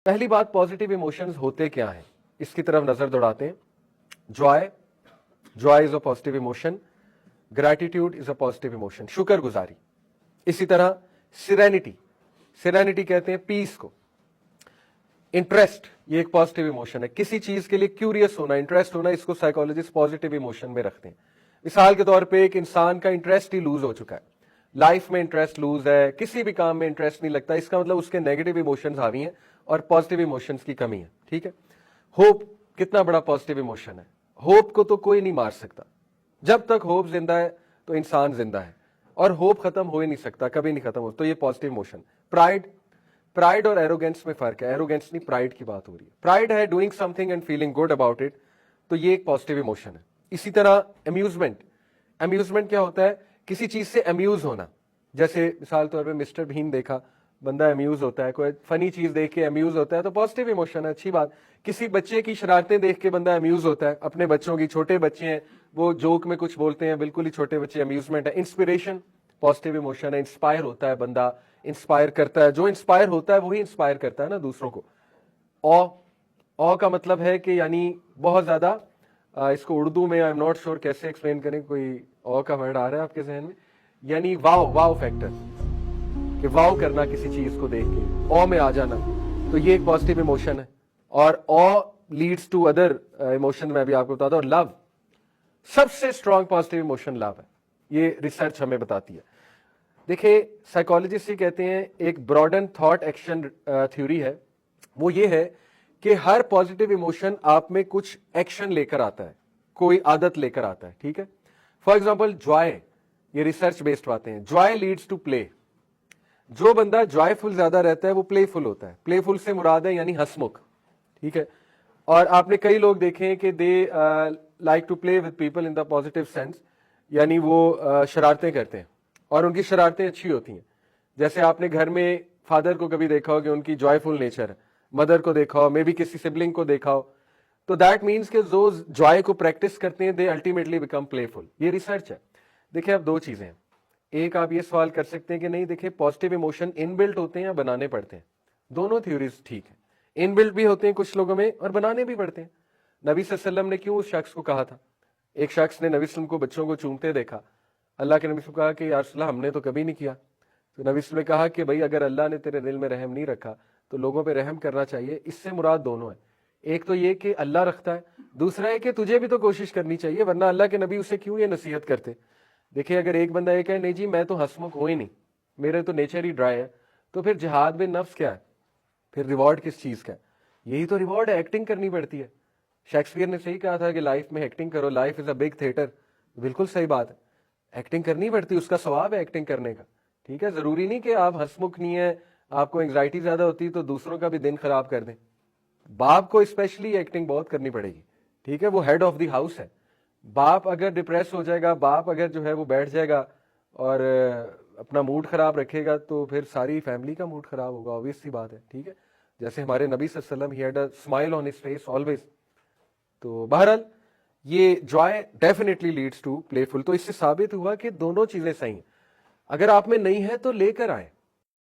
पहली बात, positive emotions होते क्या हैं, इसकी तरफ नजर दौड़ाते हैं. Joy is a positive emotion. Gratitude is a positive emotion, शुक्रगुजारी. इसी तरह सिरेनिटी कहते हैं पीस को. इंटरेस्ट, ये एक पॉजिटिव इमोशन है. किसी चीज के लिए क्यूरियस होना, इंटरेस्ट होना, इसको साइकोलॉजिस्ट पॉजिटिव इमोशन में रखते हैं. मिसाल के तौर पे एक इंसान का इंटरेस्ट ही लूज हो चुका है, लाइफ में इंटरेस्ट लूज है, किसी भी काम में इंटरेस्ट नहीं लगता, इसका मतलब उसके नेगेटिव इमोशंस हावी हैं और पॉजिटिव इमोशंस की कमी है. ठीक है. होप कितना बड़ा पॉजिटिव इमोशन है. होप को तो कोई नहीं मार सकता. जब तक होप जिंदा है तो इंसान जिंदा है, और होप खत्म हो ही नहीं सकता, कभी नहीं खत्म हो. तो ये पॉजिटिव इमोशन. प्राइड और एरोगेंस में फर्क है. एरोगेंस नहीं, प्राइड की बात हो रही है. प्राइड है doing something and feeling good about it, तो ये एक पॉजिटिव इमोशन है. इसी तरह अम्यूजमेंट क्या होता है, किसी चीज से अम्यूज होना. जैसे मिसाल तौर पे मिस्टर बीन देखा, बंदा अम्यूज होता है, कोई फनी चीज देख के अम्यूज होता है, तो पॉजिटिव इमोशन है, अच्छी बात. किसी बच्चे की शरारतें देख के बंदा अम्यूज होता है, अपने बच्चों की, छोटे बच्चे हैं वो जोक में कुछ बोलते हैं, बिल्कुल ही छोटे बच्चे, अम्यूजमेंट है. इंस्पिरेशन पॉजिटिव इमोशन है. इंस्पायर होता है बंदा, इंस्पायर करता है. जो इंस्पायर होता है वही इंस्पायर करता है ना दूसरों को. ऑ का मतलब है कि यानी बहुत ज्यादा, इसको उर्दू में आई एम नॉट श्योर कैसे एक्सप्लेन करें, कोई ऑ का वर्ड आ रहा है आपके जहन में, यानी वाव फैक्टर, कि वाव करना किसी चीज को देख के, ऑ में आ जाना, तो ये एक पॉजिटिव इमोशन है. और ऑ लीड्स टू अदर इमोशन, मैं भी आपको बताता हूं. लव, सबसे स्ट्रॉन्ग पॉजिटिव इमोशन लव है, ये रिसर्च हमें बताती है. देखिए साइकोलॉजिस्ट ये कहते हैं, एक ब्रॉडन थॉट एक्शन थ्योरी है, वो ये है कि हर पॉजिटिव इमोशन आप में कुछ एक्शन लेकर आता है, कोई आदत लेकर आता है. ठीक है. फॉर एग्जाम्पल जॉय, ये रिसर्च बेस्ड बातें हैं. Joy leads to play. जो बंदा जॉयफुल ज्यादा रहता है वो प्लेफुल होता है. प्लेफुल से मुराद है यानी हंसमुख. ठीक है. और आपने कई लोग देखे हैं कि they like to play with people in the positive sense, यानी वो शरारतें करते हैं और उनकी शरारतें अच्छी होती हैं. जैसे आपने घर में फादर को कभी देखा हो कि उनकी जॉयफुल नेचर है, मदर को देखा हो, मे बी किसी सिबलिंग को देखा हो, तो दैट मीन्स कि जो जॉय को प्रैक्टिस करते हैं दे अल्टीमेटली बिकम प्लेफुल. ये रिसर्च है. देखिए अब दो चीजें हैं. एक, आप ये सवाल कर सकते हैं कि नहीं, देखिए पॉजिटिव इमोशन इनबिल्ट होते हैं या बनाने पड़ते हैं. दोनों थ्योरीज ठीक है. इनबिल्ट भी होते हैं कुछ लोगों में और बनाने भी पड़ते हैं. नबी सल्लल्लाहु अलैहि वसल्लम ने क्यों उस शख्स को कहा था, एक शख्स ने नबी सल्लल्लाहु अलैहि वसल्लम को बच्चों को चूमते देखा, अल्लाह के नबी से कहा कि या रसूल अल्लाह, हमने तो कभी नहीं किया. तो नबी सल्लल्लाहु अलैहि वसल्लम ने कहा कि भाई अगर अल्लाह ने तेरे दिल में रहम नहीं रखा तो लोगों पे रहम करना चाहिए. इससे मुराद दोनों है. एक तो ये कि अल्लाह रखता है, दूसरा है कि तुझे भी तो कोशिश करनी चाहिए, वरना अल्लाह के नबी उसे क्यों ये नसीहत करते. देखिए अगर एक बंदा ये कहे नहीं जी मैं तो हंसमुख हूं ही नहीं, मेरे तो नेचर ही ड्राई है, तो फिर जिहाद बिन नफ्स क्या है, फिर रिवॉर्ड किस चीज का है. यही तो रिवॉर्ड है, एक्टिंग करनी पड़ती है. शेक्सपियर ने सही कहा था कि लाइफ में एक्टिंग करो, life is a big theatre. बिल्कुल सही बात है, एक्टिंग करनी पड़ती है, उसका स्वभाव है एक्टिंग करने का. ठीक है. जरूरी नहीं कि आप हंसमुख नहीं है, आपको एंग्जाइटी ज्यादा होती है तो दूसरों का भी दिन खराब कर दें. बाप को स्पेशली एक्टिंग बहुत करनी पड़ेगी. ठीक है. वो हेड ऑफ द हाउस है. बाप अगर डिप्रेस हो जाएगा, बाप अगर जो है वो बैठ जाएगा और अपना मूड खराब रखेगा, तो फिर सारी फैमिली का मूड खराब होगा. ऑब्वियस सी बात है. ठीक है. जैसे हमारे नबी सल्लल्लाहु अलैहि वसल्लम, he had a smile on his face always. तो बहरहाल ये joy definitely leads to playful. तो इससे साबित हुआ कि दोनों चीजें सही हैं. अगर आप में नहीं है तो लेकर आए.